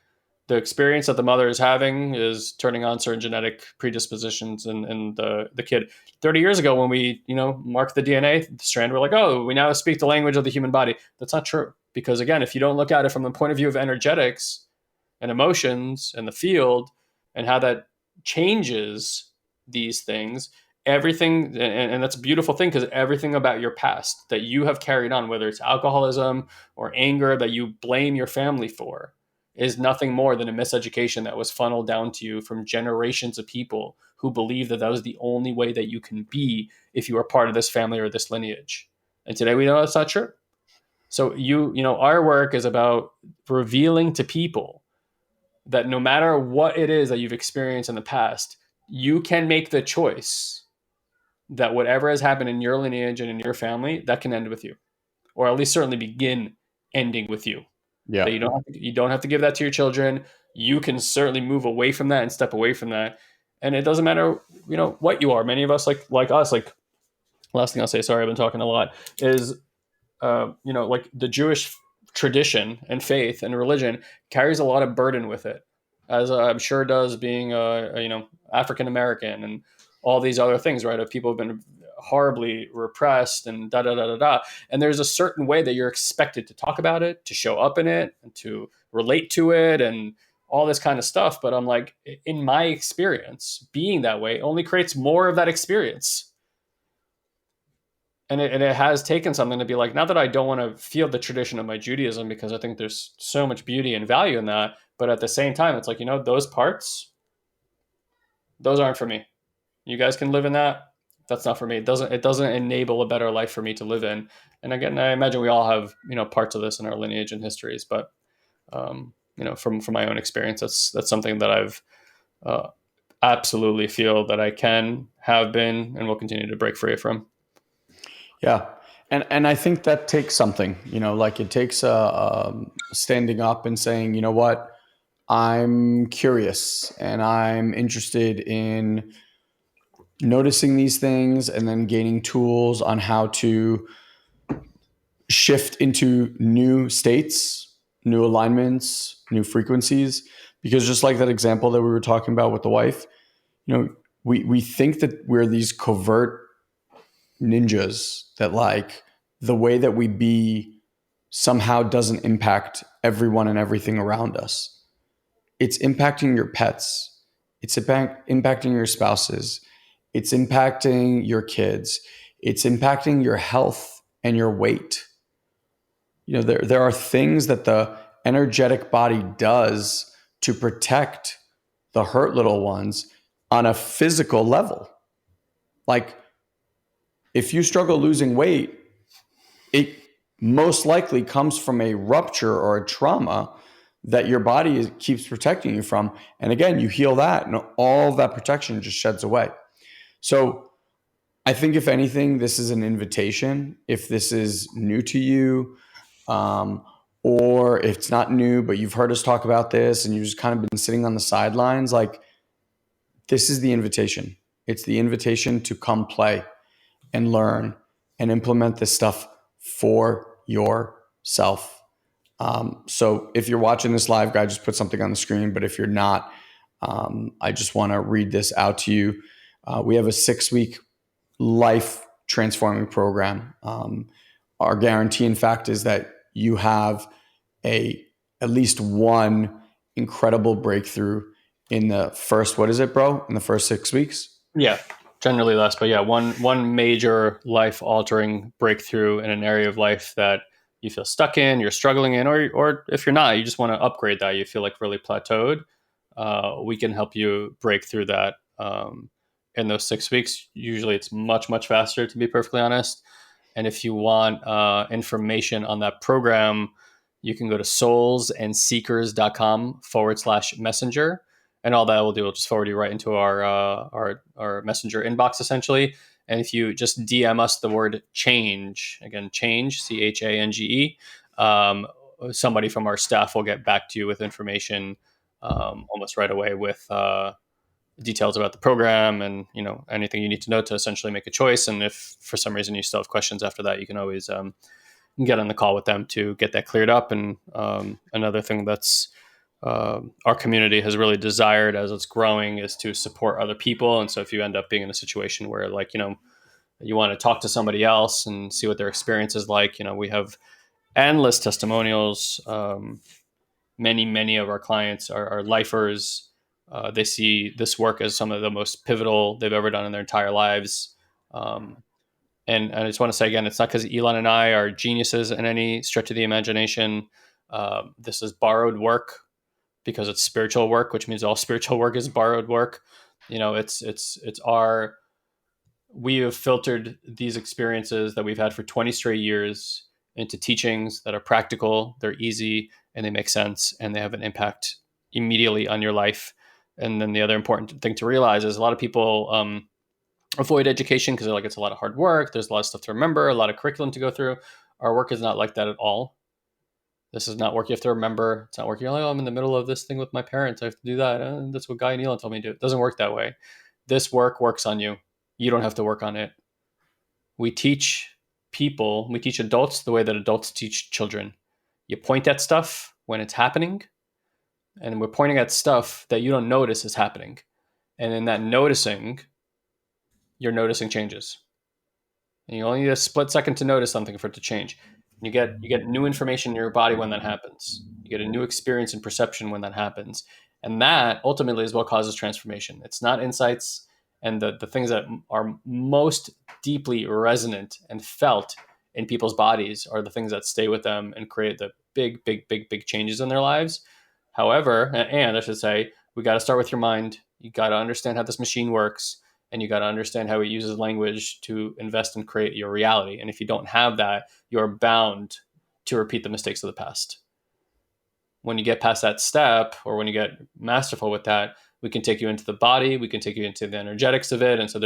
the experience that the mother is having is turning on certain genetic predispositions in the kid. 30 years ago, when we marked the DNA strand, we're like, oh, we now speak the language of the human body. That's not true, because again, if you don't look at it from the point of view of energetics and emotions and the field and how that changes these things, everything, and that's a beautiful thing, because everything about your past that you have carried on, whether it's alcoholism or anger that you blame your family for, is nothing more than a miseducation that was funneled down to you from generations of people who believe that that was the only way that you can be if you are part of this family or this lineage. And today we know that's not true. So our work is about revealing to people that no matter what it is that you've experienced in the past, you can make the choice that whatever has happened in your lineage and in your family, that can end with you, or at least certainly begin ending with you. Yeah. That you don't have to give that to your children. You can certainly move away from that and step away from that. And it doesn't matter, what you are. Many of us, like us, like, last thing I'll say, sorry, I've been talking a lot, is, like the Jewish tradition and faith and religion carries a lot of burden with it, as I'm sure does being African American and all these other things, right? Of people have been horribly repressed and da da da da da. And there's a certain way that you're expected to talk about it, to show up in it, and to relate to it, and all this kind of stuff. But I'm like, in my experience, being that way only creates more of that experience. And it has taken something to be like, not that I don't want to feel the tradition of my Judaism, because I think there's so much beauty and value in that. But at the same time, it's like, those parts, those aren't for me. You guys can live in that. That's not for me. It doesn't enable a better life for me to live in. And again, I imagine we all have, parts of this in our lineage and histories, but, from my own experience, that's something that I've absolutely feel that I can, have been, and will continue to break free from. Yeah. And I think that takes something, like it takes standing up and saying, you know what, I'm curious and I'm interested in noticing these things, and then gaining tools on how to shift into new states new alignments, new frequencies. Because just like that example that we were talking about with the wife, we think that we're these covert ninjas, that like the way that we be somehow doesn't impact everyone and everything around us. It's impacting your pets. It's impacting your spouses. It's impacting your kids. It's impacting your health and your weight. There are things that the energetic body does to protect the hurt little ones on a physical level. Like if you struggle losing weight, it most likely comes from a rupture or a trauma that your body keeps protecting you from. And again, you heal that and all of that protection just sheds away. So I think if anything, this is an invitation. If this is new to you, or if it's not new, but you've heard us talk about this and you've just kind of been sitting on the sidelines, like this is the invitation. It's the invitation to come play and learn and implement this stuff for yourself. So if you're watching this live, guy, just put something on the screen. But if you're not, I just want to read this out to you. We have a 6-week life transforming program. Our guarantee, in fact, is that you have at least one incredible breakthrough in the first, what is it, bro? In the first 6 weeks? Yeah, generally less, but yeah, one major life altering breakthrough in an area of life that you feel stuck in, you're struggling in, or if you're not, you just want to upgrade that, you feel like really plateaued. We can help you break through that in those 6 weeks. Usually, it's much faster, to be perfectly honest. And if you want information on that program, you can go to soulsandseekers.com/messenger. And all that will do will just forward you right into our messenger inbox, essentially. And if you just DM us the word change, again, change, CHANGE, somebody from our staff will get back to you with information almost right away with details about the program and anything you need to know to essentially make a choice. And if for some reason you still have questions after that, you can always get on the call with them to get that cleared up. And another thing that's our community has really desired as it's growing is to support other people. And so if you end up being in a situation where you want to talk to somebody else and see what their experience is like, we have endless testimonials. Many of our clients are lifers. They see this work as some of the most pivotal they've ever done in their entire lives. And I just want to say again, it's not because Elon and I are geniuses in any stretch of the imagination. This is borrowed work because it's spiritual work, which means all spiritual work is borrowed work. We have filtered these experiences that we've had for 20 straight years into teachings that are practical, they're easy, and they make sense, and they have an impact immediately on your life. And then the other important thing to realize is a lot of people avoid education because they're like, it's a lot of hard work. There's a lot of stuff to remember, a lot of curriculum to go through. Our work is not like that at all. This is not work you have to remember. It's not work you're like, oh, I'm in the middle of this thing with my parents, I have to do that. That's what Guy and Elon told me to do. It doesn't work that way. This work works on you. You don't have to work on it. We teach adults the way that adults teach children. You point at stuff when it's happening, and we're pointing at stuff that you don't notice is happening. And in that noticing, you're noticing changes. And you only need a split second to notice something for it to change. You get new information in your body when that happens. You get a new experience and perception when that happens. And that ultimately is what causes transformation. It's not insights and the things that are most deeply resonant and felt in people's bodies are the things that stay with them and create the big changes in their lives. However, and I should say, we got to start with your mind. You got to understand how this machine works, and you got to understand how it uses language to invest and create your reality. And if you don't have that, you're bound to repeat the mistakes of the past. When you get past that step, or when you get masterful with that, we can take you into the body, we can take you into the energetics of it. And so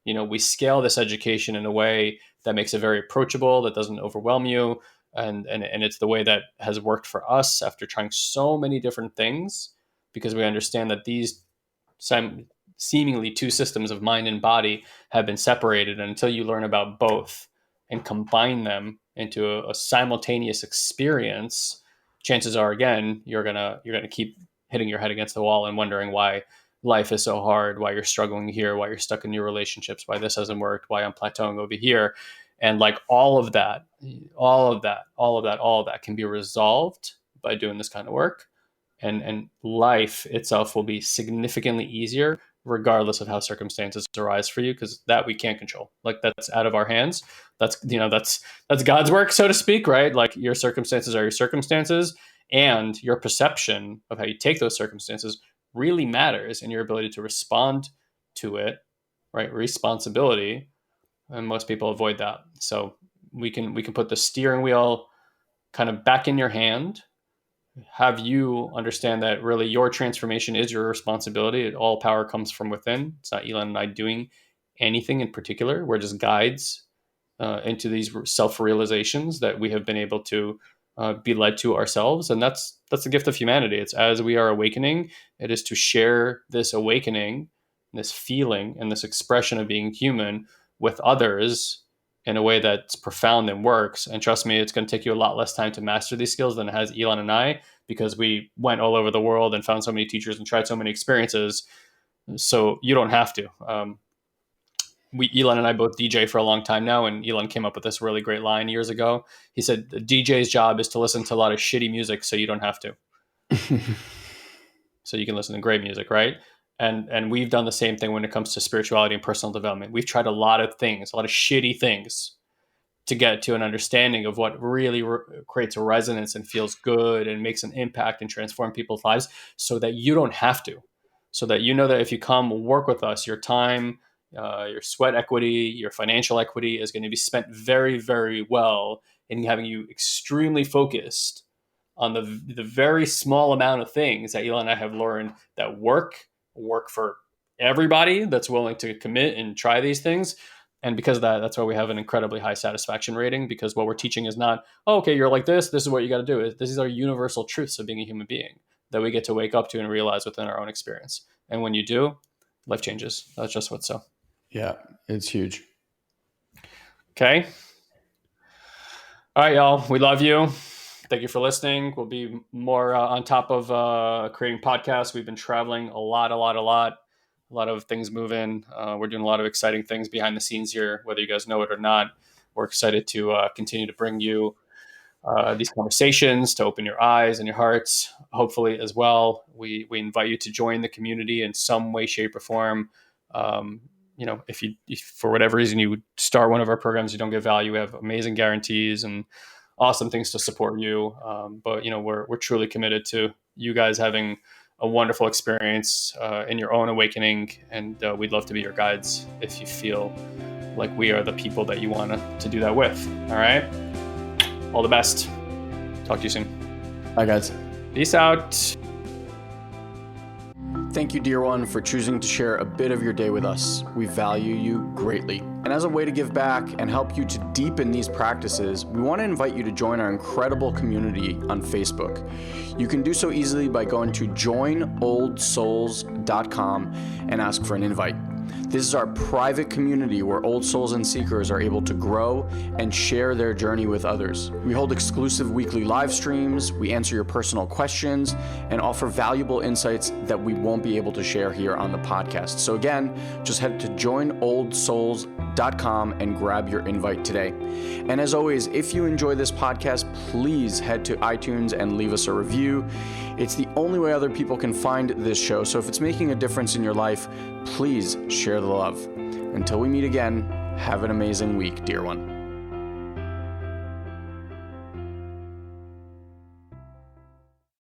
we scale this education in a way that makes it very approachable, that doesn't overwhelm you. And it's the way that has worked for us after trying so many different things, because we understand that these seemingly two systems of mind and body have been separated. And until you learn about both and combine them into a simultaneous experience, chances are, again, you're gonna keep hitting your head against the wall and wondering why life is so hard, why you're struggling here, why you're stuck in your relationships, why this hasn't worked, why I'm plateauing over here. And like all of that can be resolved by doing this kind of work. And life itself will be significantly easier regardless of how circumstances arise for you, because that we can't control. Like, that's out of our hands. That's God's work, so to speak, right? Like, your circumstances are your circumstances, and your perception of how you take those circumstances really matters in your ability to respond to it, right? Responsibility. And most people avoid that. So we can put the steering wheel kind of back in your hand, have you understand that really your transformation is your responsibility. All power comes from within. It's not Elon and I doing anything in particular. We're just guides into these self-realizations that we have been able to be led to ourselves. And that's the gift of humanity. It's as we are awakening, it is to share this awakening, this feeling, and this expression of being human with others in a way that's profound and works. And trust me, it's going to take you a lot less time to master these skills than it has Elon and I, because we went all over the world and found so many teachers and tried so many experiences. So you don't have to. Elon and I both DJ for a long time now, and Elon came up with this really great line years ago. He said, the DJ's job is to listen to a lot of shitty music so you don't have to. So you can listen to great music, right? And we've done the same thing when it comes to spirituality and personal development. We've tried a lot of things, a lot of shitty things, to get to an understanding of what really creates a resonance and feels good and makes an impact and transform people's lives, so that you don't have to. So that you know that if you come work with us, your time, your sweat equity, your financial equity is going to be spent very, very well in having you extremely focused on the very small amount of things that Elon and I have learned that work for everybody that's willing to commit and try these things. And because of that, that's why we have an incredibly high satisfaction rating, because what we're teaching is not, oh, okay, you're like this is what you got to do. These are universal truths of being a human being that we get to wake up to and realize within our own experience. And when you do, life changes. That's just what's so. Yeah, it's huge. Okay. All right, y'all. We love you. Thank you for listening. We'll be more on top of creating podcasts. We've been traveling a lot of things moving. We're doing a lot of exciting things behind the scenes here, whether you guys know it or not. We're excited to continue to bring you these conversations, to open your eyes and your hearts, hopefully as well. We invite you to join the community in some way, shape, or form. If for whatever reason you start one of our programs, you don't get value, we have amazing guarantees and awesome things to support you. But we're truly committed to you guys having a wonderful experience in your own awakening. And we'd love to be your guides if you feel like we are the people that you want to do that with. All right. All the best. Talk to you soon. Bye, guys. Peace out. Thank you, dear one, for choosing to share a bit of your day with us. We value you greatly. And as a way to give back and help you to deepen these practices, we want to invite you to join our incredible community on Facebook. You can do so easily by going to joinoldsouls.com and ask for an invite. This is our private community where old souls and seekers are able to grow and share their journey with others. We hold exclusive weekly live streams, we answer your personal questions, and offer valuable insights that we won't be able to share here on the podcast. So again, just head to joinoldsouls.com and grab your invite today. And as always, if you enjoy this podcast, please head to iTunes and leave us a review. It's the only way other people can find this show. So if it's making a difference in your life, please share the love. Until we meet again, have an amazing week, dear one.